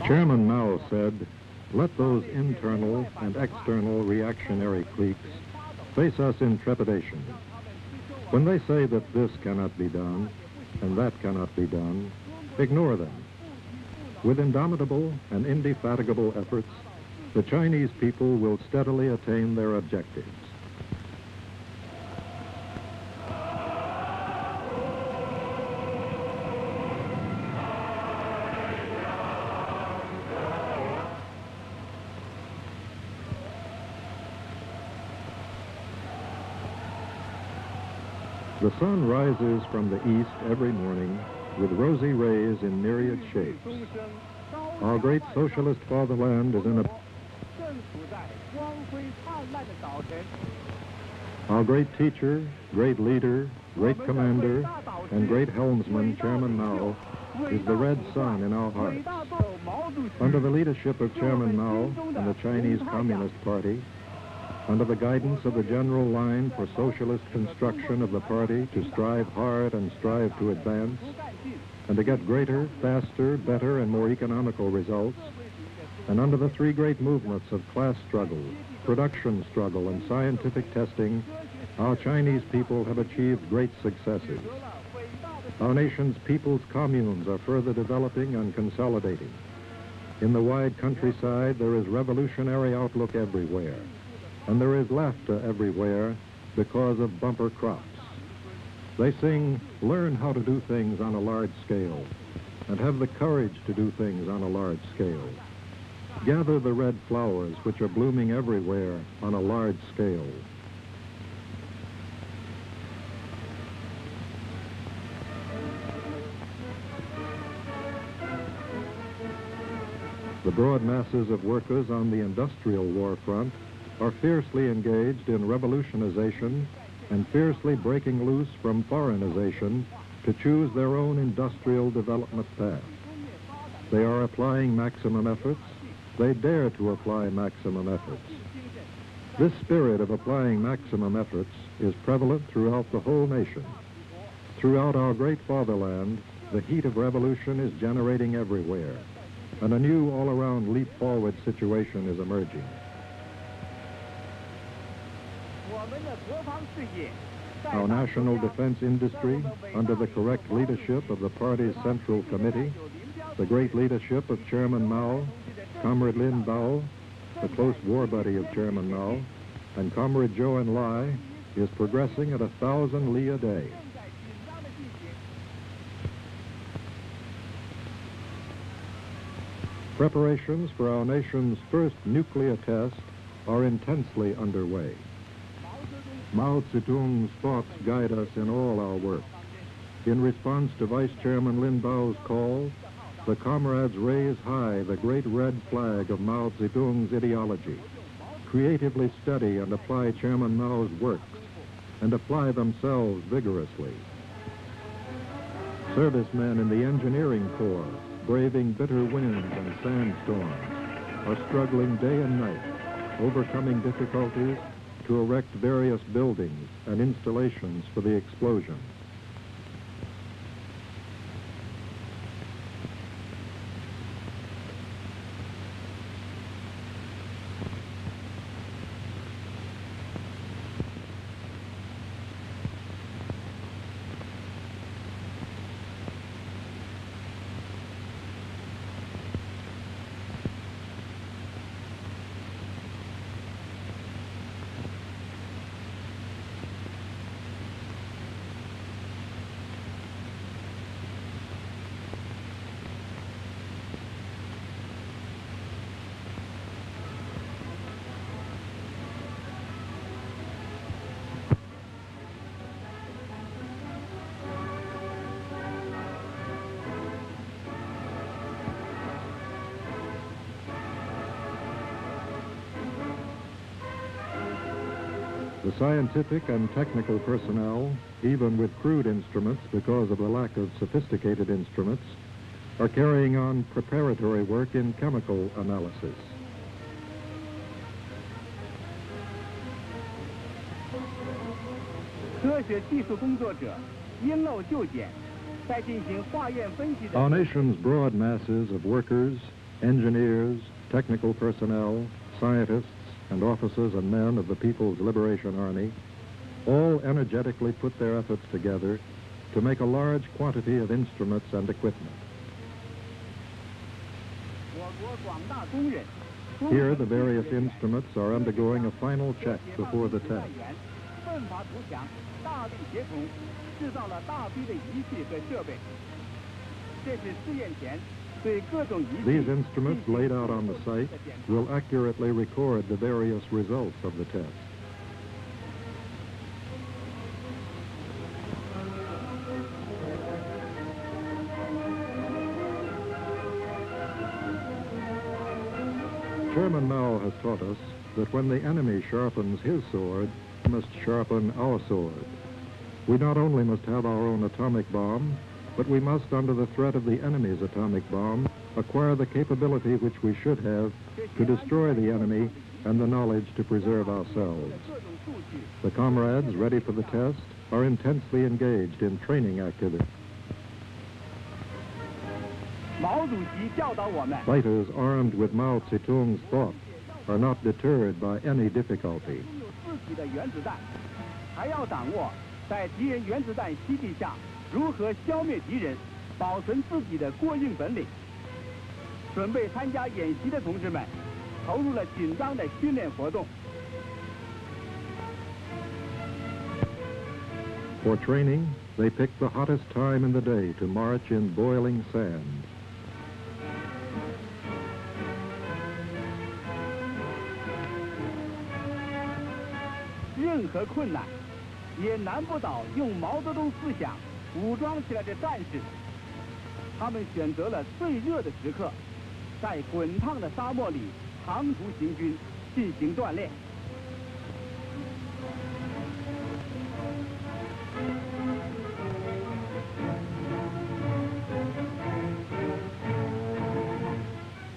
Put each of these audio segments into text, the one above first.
Chairman Mao said, "Let those internal and external reactionary cliques face us in trepidation. When they say that this cannot be done and that cannot be done, ignore them. With indomitable and indefatigable efforts, the Chinese people will steadily attain their objectives." The sun rises from the east every morning with rosy rays in myriad shapes. Our great socialist fatherland is in a... Our great teacher, great leader, great commander, and great helmsman, Chairman Mao, is the red sun in our hearts. Under the leadership of Chairman Mao and the Chinese Communist Party, under the guidance of the general line for socialist construction of the party to strive hard and strive to advance, and to get greater, faster, better, and more economical results, and under the three great movements of class struggle, production struggle, and scientific testing, our Chinese people have achieved great successes. Our nation's people's communes are further developing and consolidating. In the wide countryside, there is revolutionary outlook everywhere, and there is laughter everywhere because of bumper crops. They sing, "Learn how to do things on a large scale, and have the courage to do things on a large scale. Gather the red flowers which are blooming everywhere on a large scale." The broad masses of workers on the industrial war front are fiercely engaged in revolutionization and fiercely breaking loose from foreignization to choose their own industrial development path. They are applying maximum efforts. They dare to apply maximum efforts. This spirit of applying maximum efforts is prevalent throughout the whole nation. Throughout our great fatherland, the heat of revolution is generating everywhere, and a new all-around leap-forward situation is emerging. Our national defense industry, under the correct leadership of the party's Central Committee, the great leadership of Chairman Mao, Comrade Lin Biao, the close war buddy of Chairman Mao, and Comrade Zhou Enlai, is progressing at 1,000 li a day. Preparations for our nation's first nuclear test are intensely underway. Mao Zedong's thoughts guide us in all our work. In response to Vice Chairman Lin Biao's call, the comrades raise high the great red flag of Mao Zedong's ideology, creatively study and apply Chairman Mao's works, and apply themselves vigorously. Servicemen in the engineering corps, braving bitter winds and sandstorms, are struggling day and night, overcoming difficulties to erect various buildings and installations for the explosion. The scientific and technical personnel, even with crude instruments because of the lack of sophisticated instruments, are carrying on preparatory work in chemical analysis. Our nation's broad masses of workers, engineers, technical personnel, scientists, and officers and men of the People's Liberation Army all energetically put their efforts together to make a large quantity of instruments and equipment. Here, the various instruments are undergoing a final check before the test. These instruments laid out on the site will accurately record the various results of the test. Chairman Mao has taught us that when the enemy sharpens his sword, we must sharpen our sword. We not only must have our own atomic bomb, but we must, under the threat of the enemy's atomic bomb, acquire the capability which we should have to destroy the enemy and the knowledge to preserve ourselves. The comrades ready for the test are intensely engaged in training activities. Fighters armed with Mao Zedong's thoughts are not deterred by any difficulty. For training, they pick the hottest time in the day to march in boiling sand.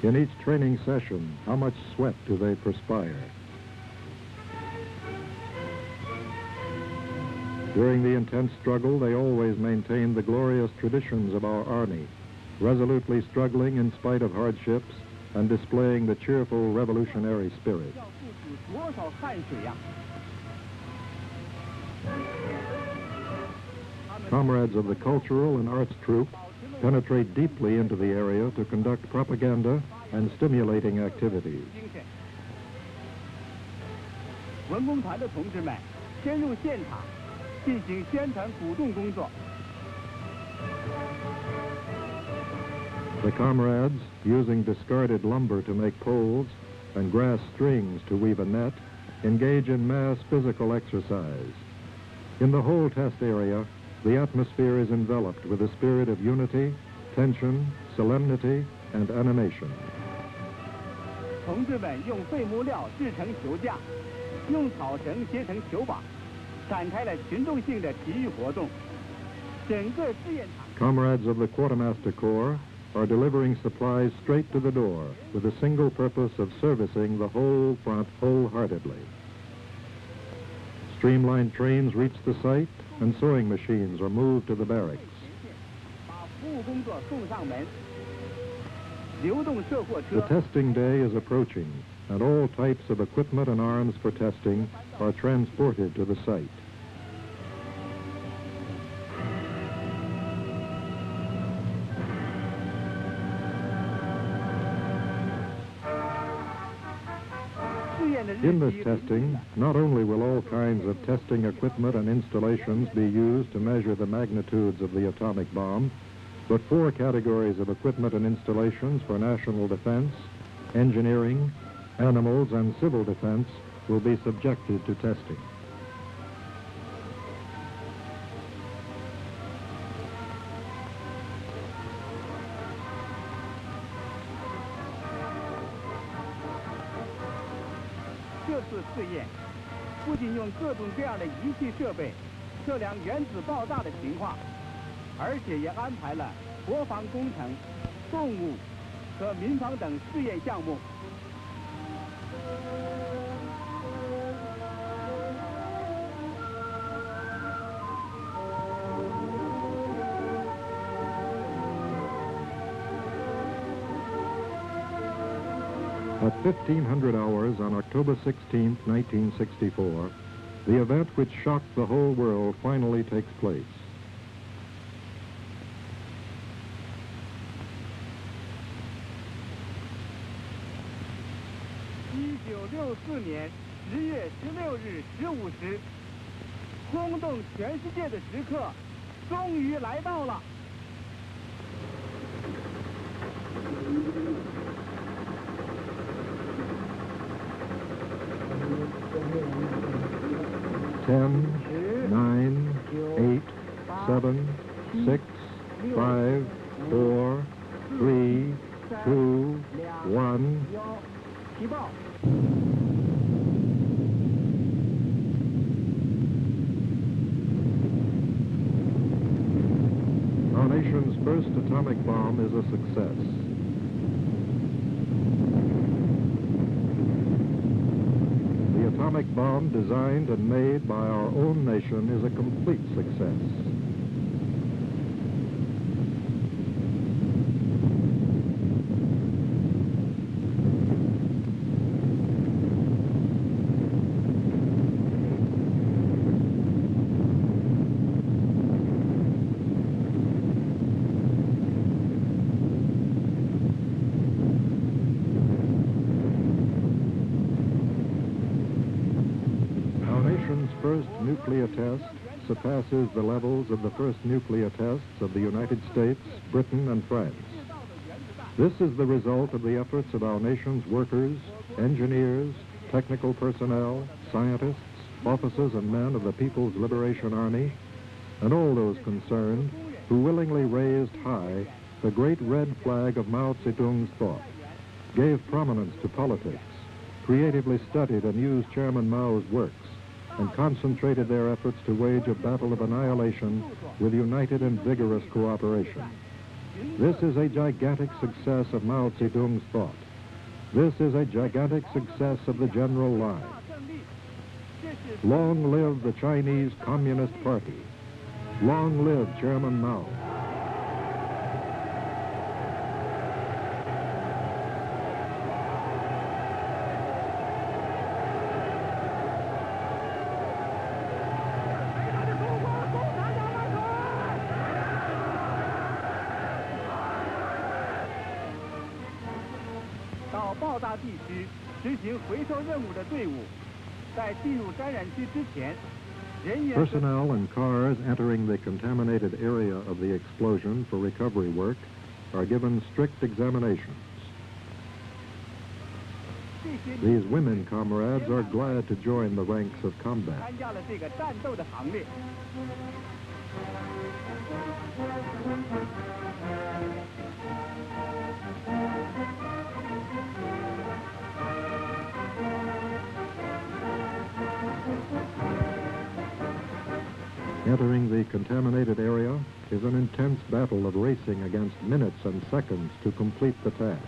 In each training session, how much sweat do they perspire? During the intense struggle, they always maintained the glorious traditions of our Army, resolutely struggling in spite of hardships and displaying the cheerful revolutionary spirit. Comrades of the cultural and arts troop penetrate deeply into the area to conduct propaganda and stimulating activities. The comrades, using discarded lumber to make poles and grass strings to weave a net, engage in mass physical exercise. In the whole test area, the atmosphere is enveloped with a spirit of unity, tension, solemnity, and animation. Comrades of the Quartermaster Corps are delivering supplies straight to the door with the single purpose of servicing the whole front wholeheartedly. Streamlined trains reach the site and sewing machines are moved to the barracks. The testing day is approaching, and all types of equipment and arms for testing are transported to the site. In this testing, not only will all kinds of testing equipment and installations be used to measure the magnitudes of the atomic bomb, but 4 categories of equipment and installations for national defense, engineering, animals, and civil defense will be subjected to testing. At 1500 hours on October 16, 1964, the event which shocked the whole world finally takes place. Ten, 9, 8, 7, 6, 5, 4, 3, 2, 1. Our nation's first atomic bomb is a success. The atomic bomb designed and made by our own nation is a complete success. First nuclear test surpasses the levels of the first nuclear tests of the United States, Britain, and France. This is the result of the efforts of our nation's workers, engineers, technical personnel, scientists, officers and men of the People's Liberation Army, and all those concerned who willingly raised high the great red flag of Mao Zedong's thought, gave prominence to politics, creatively studied and used Chairman Mao's works, and concentrated their efforts to wage a battle of annihilation with united and vigorous cooperation. This is a gigantic success of Mao Zedong's thought. This is a gigantic success of the General Line. Long live the Chinese Communist Party. Long live Chairman Mao. Personnel and cars entering the contaminated area of the explosion for recovery work are given strict examinations. These women comrades are glad to join the ranks of combat. Entering the contaminated area is an intense battle of racing against minutes and seconds to complete the task.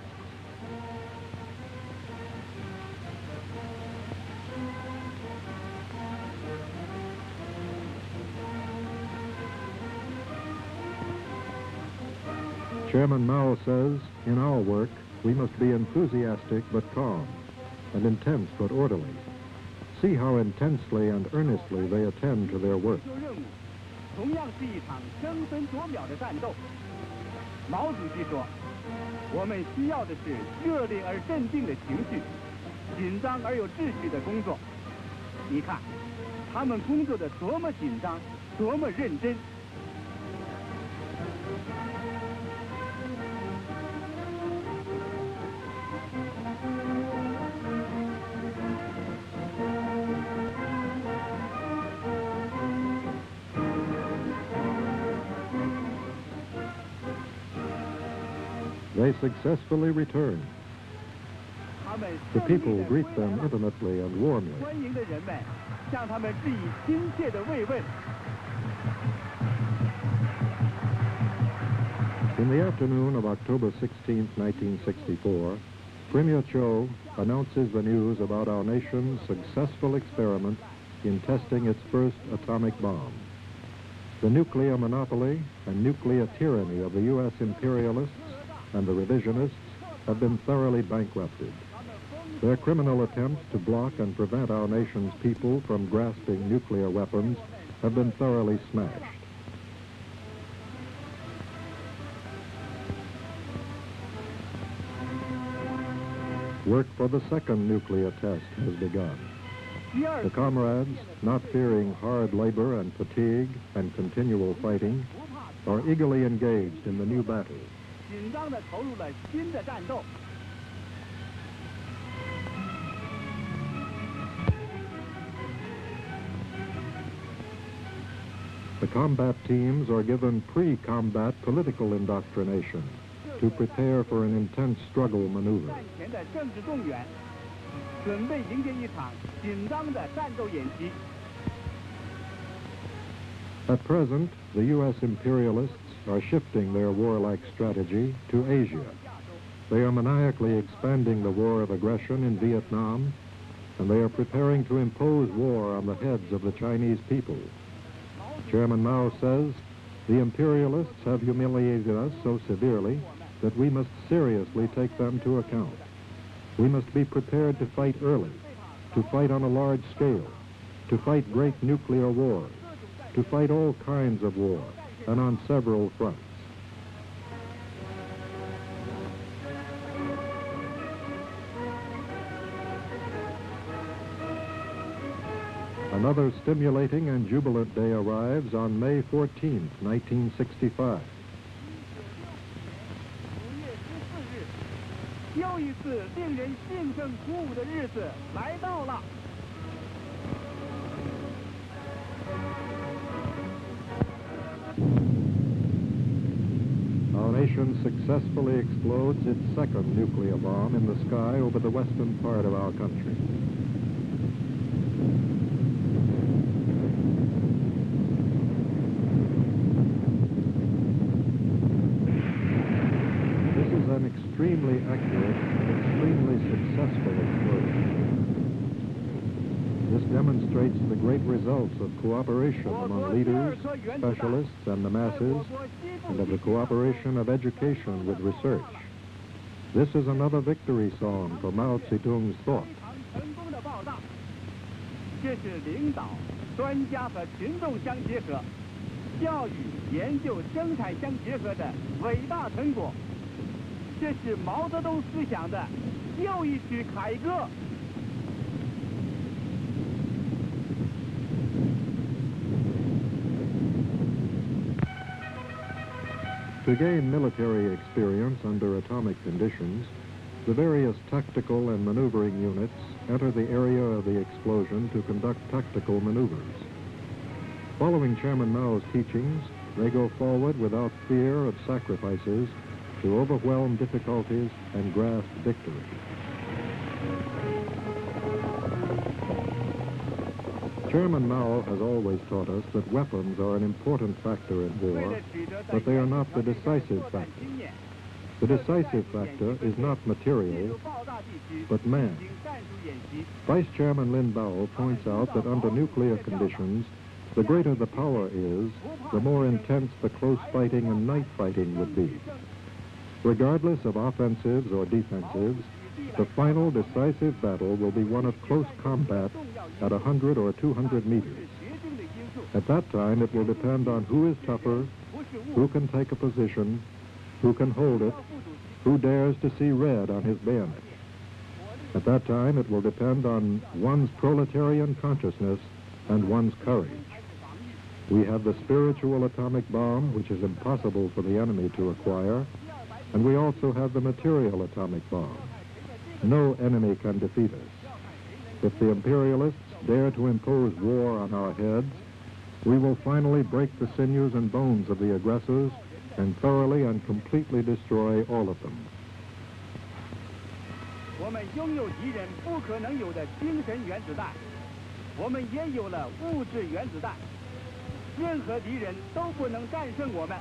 Chairman Mao says, in our work, we must be enthusiastic but calm, and intense but orderly. See how intensely and earnestly they attend to their work. They successfully return. The people greet them intimately and warmly. In the afternoon of October 16, 1964, Premier Cho announces the news about our nation's successful experiment in testing its first atomic bomb. The nuclear monopoly and nuclear tyranny of the U.S. imperialists and the revisionists have been thoroughly bankrupted. Their criminal attempts to block and prevent our nation's people from grasping nuclear weapons have been thoroughly smashed. Work for the second nuclear test has begun. The comrades, not fearing hard labor and fatigue and continual fighting, are eagerly engaged in the new battle. The combat teams are given pre-combat political indoctrination to prepare for an intense struggle maneuver. At present, the U.S. imperialists are shifting their warlike strategy to Asia. They are maniacally expanding the war of aggression in Vietnam, and they are preparing to impose war on the heads of the Chinese people. Chairman Mao says, the imperialists have humiliated us so severely that we must seriously take them to account. We must be prepared to fight early, to fight on a large scale, to fight great nuclear wars, to fight all kinds of war, and on several fronts. Another stimulating and jubilant day arrives on May 14, 1965. 又一次令人兴奋鼓舞的日子来到了。 Our nation successfully explodes its second nuclear bomb in the sky over the western part of our country. An extremely accurate and extremely successful explosion. This demonstrates the great results of cooperation among leaders, specialists, and the masses, and of the cooperation of education with research. This is another victory song for Mao Zedong's thought. 这是领导、专家和群众相结合、教育、研究、生产相结合的伟大成果。 这是毛泽东思想的又一曲凯歌。 To gain military experience under atomic conditions, the various tactical and maneuvering units enter the area of the explosion to conduct tactical maneuvers. Following Chairman Mao's teachings, they go forward without fear of sacrifices to overwhelm difficulties and grasp victory. Chairman Mao has always taught us that weapons are an important factor in war, but they are not the decisive factor. The decisive factor is not material, but man. Vice Chairman Lin Biao points out that under nuclear conditions, the greater the power is, the more intense the close fighting and night fighting would be. Regardless of offensives or defensives, the final decisive battle will be one of close combat at 100 or 200 meters. At that time, it will depend on who is tougher, who can take a position, who can hold it, who dares to see red on his bayonet. At that time, it will depend on one's proletarian consciousness and one's courage. We have the spiritual atomic bomb, which is impossible for the enemy to acquire, and we also have the material atomic bomb. No enemy can defeat us. If the imperialists dare to impose war on our heads, we will finally break the sinews and bones of the aggressors and thoroughly and completely destroy all of them. 我们拥有敌人不可能有的精神原子弹，我们也有了物质原子弹，任何敌人都不能战胜我们。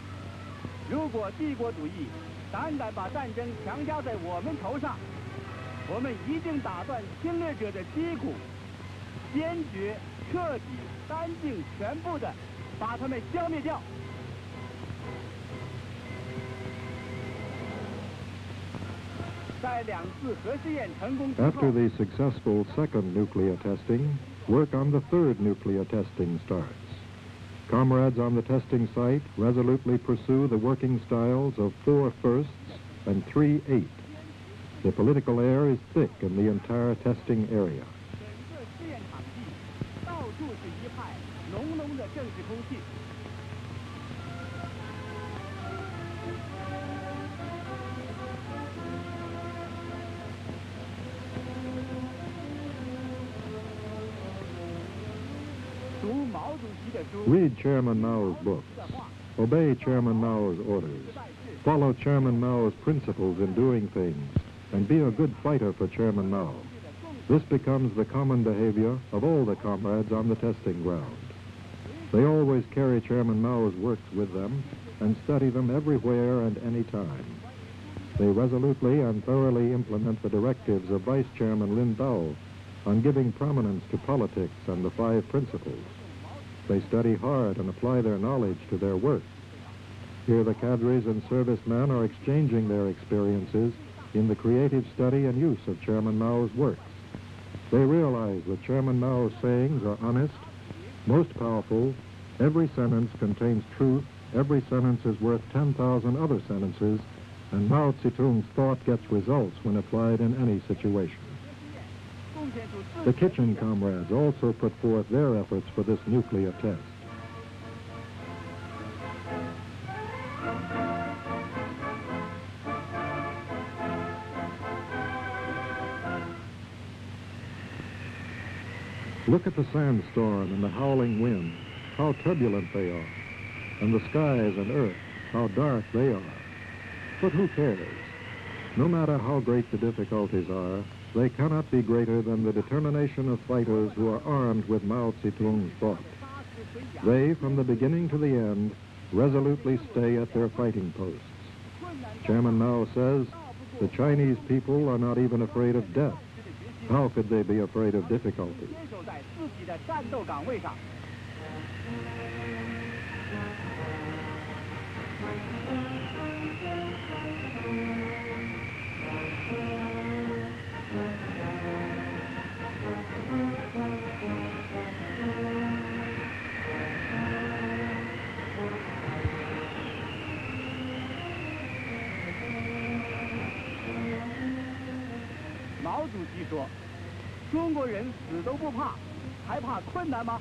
如果帝国主义胆敢把战争强加在我们头上，我们一定打断侵略者的脊骨，坚决、彻底、干净、全部的把他们消灭掉。After the successful second nuclear testing, work on the third nuclear testing starts. Comrades on the testing site resolutely pursue the working styles of 4 firsts and 3 eighths. The political air is thick in the entire testing area. Read Chairman Mao's books. Obey Chairman Mao's orders. Follow Chairman Mao's principles in doing things, and be a good fighter for Chairman Mao. This becomes the common behavior of all the comrades on the testing ground. They always carry Chairman Mao's works with them and study them everywhere and any time. They resolutely and thoroughly implement the directives of Vice Chairman Lin Dao on giving prominence to politics and the 5 principles. They study hard and apply their knowledge to their work. Here the cadres and servicemen are exchanging their experiences in the creative study and use of Chairman Mao's works. They realize that Chairman Mao's sayings are honest, most powerful, every sentence contains truth, every sentence is worth 10,000 other sentences, and Mao Zedong's thought gets results when applied in any situation. The kitchen comrades also put forth their efforts for this nuclear test. Look at the sandstorm and the howling wind, how turbulent they are, and the skies and earth, how dark they are. But who cares? No matter how great the difficulties are, they cannot be greater than the determination of fighters who are armed with Mao Zedong's thought. They, from the beginning to the end, resolutely stay at their fighting posts. Chairman Mao says, the Chinese people are not even afraid of death. How could they be afraid of difficulty? Mao 主席说：“中国人死都不怕，还怕困难吗？”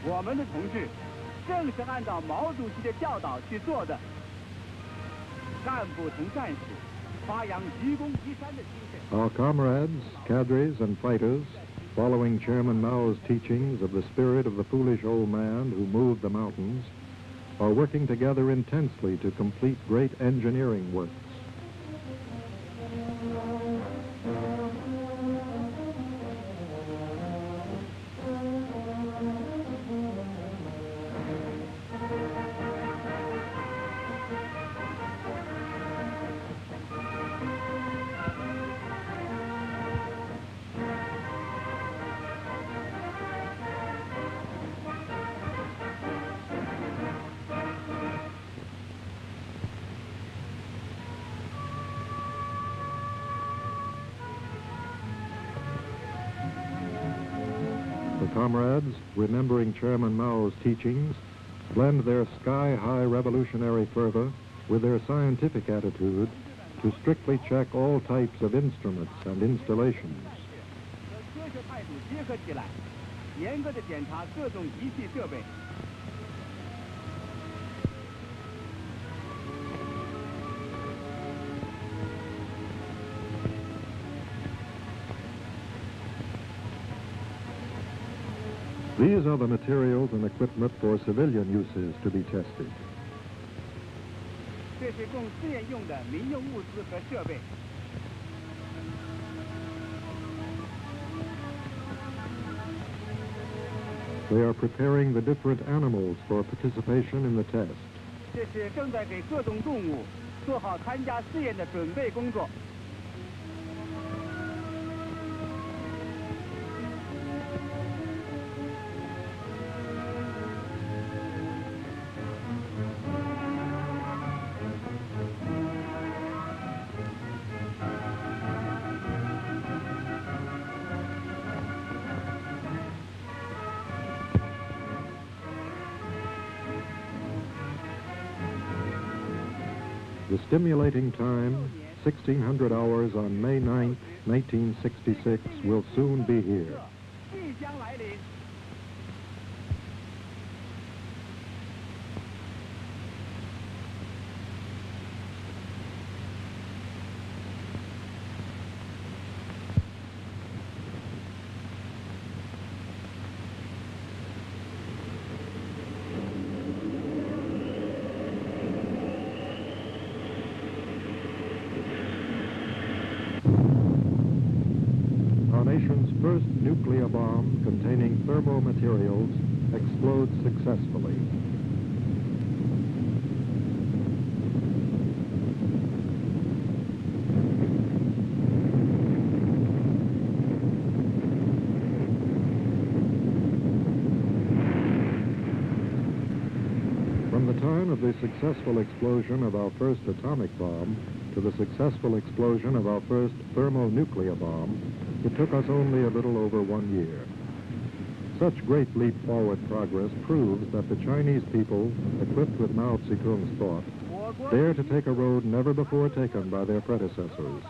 我们的同志正是按照毛主席的教导去做的。干部同战士发扬愚公移山的精神。 Our comrades, cadres, and fighters, following Chairman Mao's teachings of the spirit of the foolish old man who moved the mountains, are working together intensely to complete great engineering works. The comrades, remembering Chairman Mao's teachings, blend their sky-high revolutionary fervor with their scientific attitude to strictly check all types of instruments and installations. 和科学态度结合起来，严格的检查各种仪器设备。 These are the materials and equipment for civilian uses to be tested. 这是供试验用的民用物资和设备。 They are preparing the different animals for participation in the test. 这是正在给各种动物做好参加试验的准备工作。 The The stimulating time, 1600 hours on May 9th, 1966, will soon be here. 即将来临。Our nation's first nuclear bomb containing thermomaterials explodes successfully. From the time of the successful explosion of our first atomic bomb to the successful explosion of our first thermonuclear bomb, it took us only a little over 1 year. Such great leap forward progress proves that the Chinese people, equipped with Mao Zedong's thought, dare to take a road never before taken by their predecessors,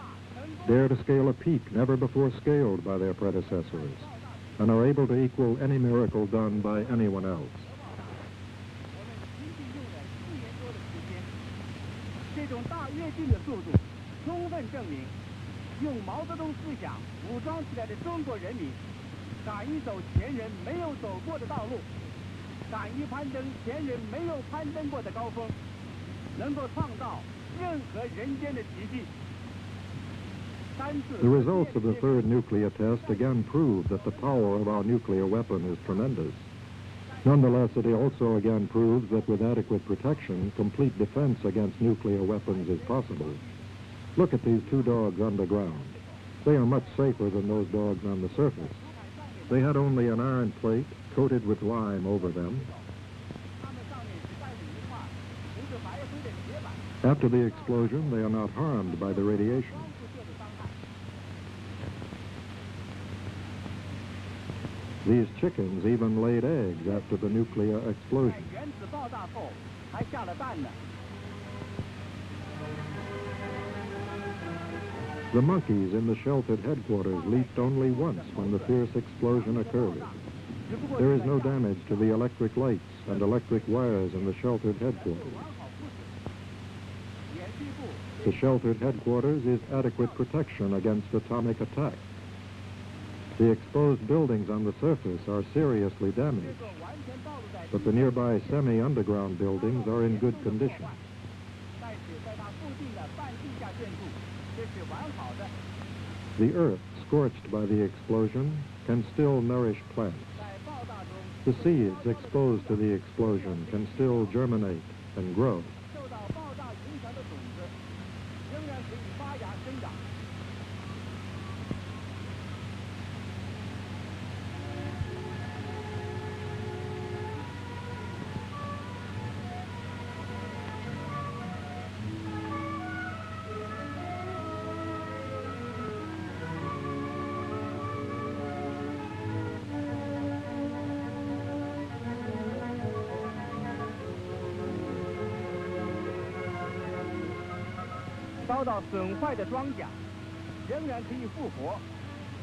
dare to scale a peak never before scaled by their predecessors, and are able to equal any miracle done by anyone else. 这种大跃进的速度，充分证明，用毛泽东思想武装起来的中国人民，敢于走前人没有走过的道路，敢于攀登前人没有攀登过的高峰，能够创造任何人间的奇迹。 The results of the third nuclear test again prove that the power of our nuclear weapon is tremendous. Nonetheless, it also again proves that with adequate protection, complete defense against nuclear weapons is possible. Look at these two dogs underground. They are much safer than those dogs on the surface. They had only an iron plate coated with lime over them. After the explosion, they are not harmed by the radiation. These chickens even laid eggs after the nuclear explosion. The monkeys in the sheltered headquarters leaped only once when the fierce explosion occurred. There is no damage to the electric lights and electric wires in the sheltered headquarters. The sheltered headquarters is adequate protection against atomic attack. The exposed buildings on the surface are seriously damaged, but the nearby semi-underground buildings are in good condition. The earth, scorched by the explosion, can still nourish plants. The seeds exposed to the explosion can still germinate and grow.遭到损坏的庄稼仍然可以复活，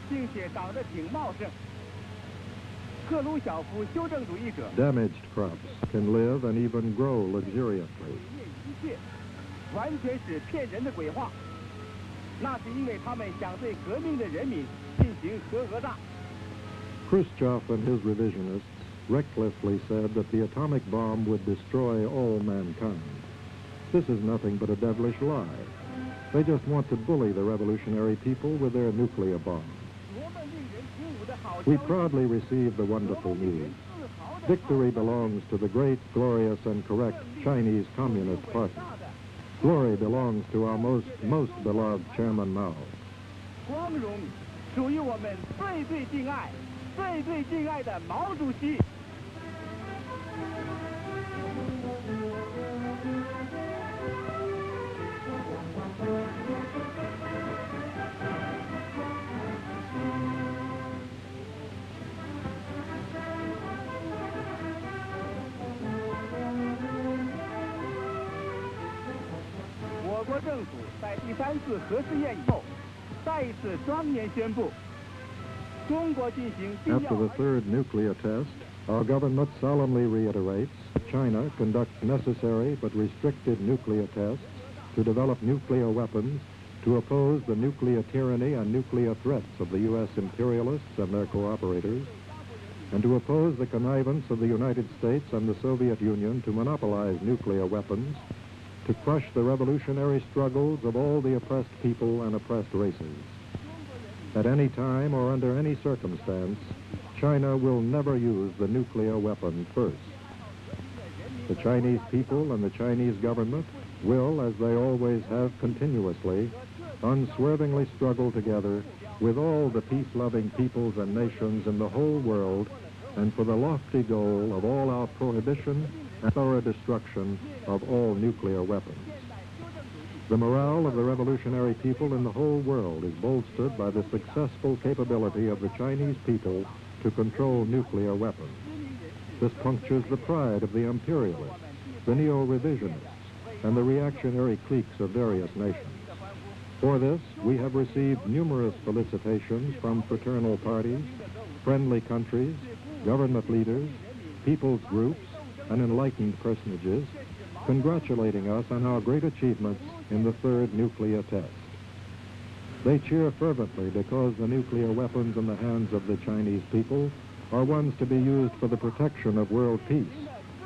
并且长得挺茂盛。克鲁晓夫修正主义者 Damaged crops can live and even grow luxuriantly. 一切完全是骗人的鬼话，那是因为他们想对革命的人民进行核讹诈。Khrushchev and his revisionists recklessly said that the atomic bomb would destroy all mankind. This is nothing but a devilish lie. They just want to bully the revolutionary people with their nuclear bomb. We proudly receive the wonderful news. Victory belongs to the great, glorious, and correct Chinese Communist Party. Glory belongs to our most beloved Chairman Mao. 光荣属于我们最敬爱、最敬爱的毛主席。我政府在第3次核试验以后，再一次庄严宣布，中国进行必要。 After the third nuclear test, our government solemnly reiterates China conducts necessary but restricted nuclear tests to develop nuclear weapons to oppose the nuclear tyranny and nuclear threats of the U.S. imperialists and their cooperators, and to oppose the connivance of the United States and the Soviet Union to monopolize nuclear weapons, to crush the revolutionary struggles of all the oppressed people and oppressed races. At any time or under any circumstance, China will never use the nuclear weapon first. The Chinese people and the Chinese government will, as they always have continuously, unswervingly struggle together with all the peace-loving peoples and nations in the whole world, and for the lofty goal of all our prohibition and thorough destruction of all nuclear weapons. The morale of the revolutionary people in the whole world is bolstered by the successful capability of the Chinese people to control nuclear weapons. This punctures the pride of the imperialists, the neo-revisionists, and the reactionary cliques of various nations. For this, we have received numerous felicitations from fraternal parties, friendly countries, government leaders, people's groups, and enlightened personages, congratulating us on our great achievements in the third nuclear test. They cheer fervently because the nuclear weapons in the hands of the Chinese people are ones to be used for the protection of world peace,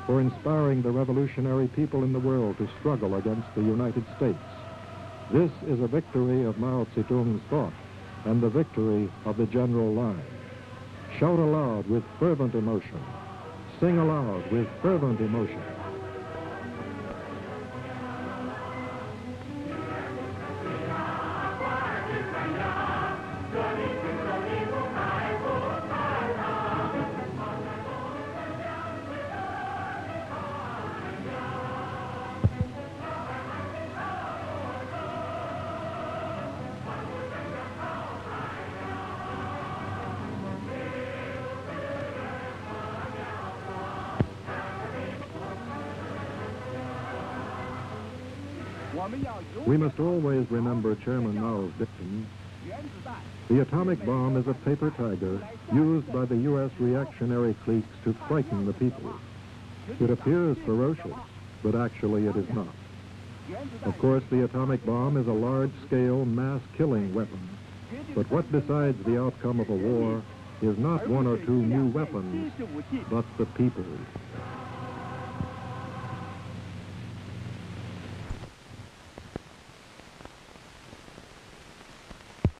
for inspiring the revolutionary people in the world to struggle against the United States. This is a victory of Mao Zedong's thought and the victory of the general line. Shout aloud with fervent emotion. Sing aloud with fervent emotion. We must always remember Chairman Mao's dictum. The atomic bomb is a paper tiger used by the U.S. reactionary cliques to frighten the people. It appears ferocious, but actually it is not. Of course, the atomic bomb is a large-scale mass-killing weapon. But what decides the outcome of a war is not one or two new weapons, but the people.